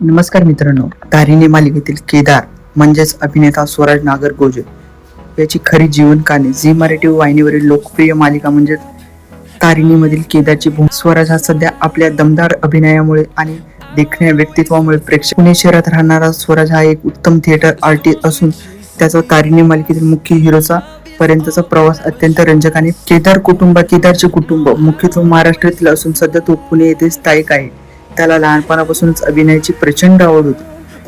नमस्कार मित्रांनो, तारिणी मालिकेतील केदार म्हणजेच अभिनेता स्वराज नागरगोजे याची खरी जीवन कहाणी झी मराठी वाहिनीवरील लोकप्रिय मालिका म्हणजे तारिणीमधील केदारची भूमिका. स्वराज हा सध्या आपल्या दमदार अभिनयामुळे आणि देखण्या व्यक्तित्वामुळे प्रेक्षक. पुणे शहरात राहणारा स्वराज हा एक उत्तम थिएटर आर्टिस्ट असून त्याचा तारिणी मालिकेतील मुख्य हिरोचा पर्यंतचा प्रवास अत्यंत रंजक आणि केदारचे कुटुंब मुख्यत्वे महाराष्ट्रातील असून सध्या तो पुणे येथे स्थायिक आहे. त्याला लहानपणापासूनच अभिनयाची प्रचंड आवड होती.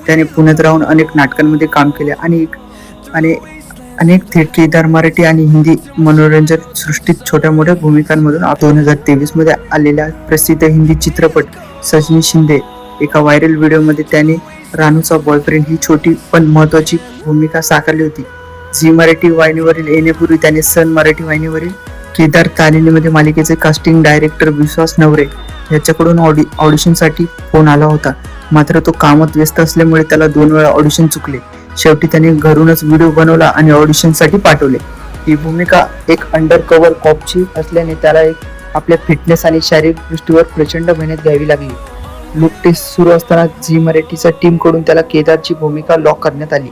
त्याने पुण्यात राहून अनेक नाटकांमध्ये काम केले आणि अनेक थेट केदार मराठी आणि हिंदी मनोरंजन सृष्टीत छोट्या मोठ्या भूमिकांमधून 2023 मध्ये आलेल्या प्रसिद्ध हिंदी चित्रपट सजनी शिंदे एका व्हायरल व्हिडिओमध्ये त्याने रानूचा बॉयफ्रेंड ही छोटी पण महत्वाची भूमिका साकारली होती. झी मराठी वाहिनीवरील येण्यापूर्वी त्याने सन मराठी वाहिनीवरील केदार तारिणीमध्ये मालिकेचे कास्टिंग डायरेक्टर विश्वास नवरे याच्याकडून ऑडिशनसाठी फोन आला होता. मात्र तो कामात व्यस्त असल्यामुळे त्याला 2 वेळा ऑडिशन चुकले. शेवटी त्याने घरूनच व्हिडिओ बनवला आणि ऑडिशनसाठी पाठवले. ही भूमिका एक अंडर कव्हर कॉपची असल्याने त्याला आपल्या फिटनेस आणि शारीरिक दृष्टीवर प्रचंड मेहनत घ्यावी लागली. लुक टेस्ट सुरू असताना झी मराठीच्या टीम कडून त्याला केदारची भूमिका लॉक करण्यात आली.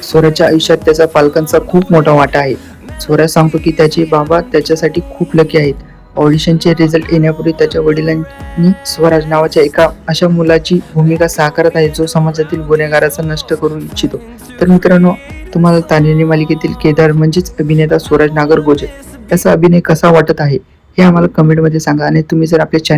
स्वराजच्या आयुष्यात त्याच्या पालकांचा खूप मोठा वाटा आहे. स्वराज सांगतो की त्याचे बाबा त्याच्यासाठी खूप लकी आहेत. ऑडिशनचे रिझल्ट येण्यापूर्वी त्याच्या वडिलांनी स्वराज नावाच्या एका अशा मुलाची भूमिका साकारत आहे जो समाजातील गुन्हेगाराचा नष्ट करू इच्छितो. तर मित्रांनो, तुम्हाला तारिणी मालिकेतील केदार म्हणजेच अभिनेता स्वराज नागरगोजे याचा अभिनय कसा वाटत आहे हे आम्हाला कमेंटमध्ये सांगा. आणि तुम्ही जर आपल्या चॅनल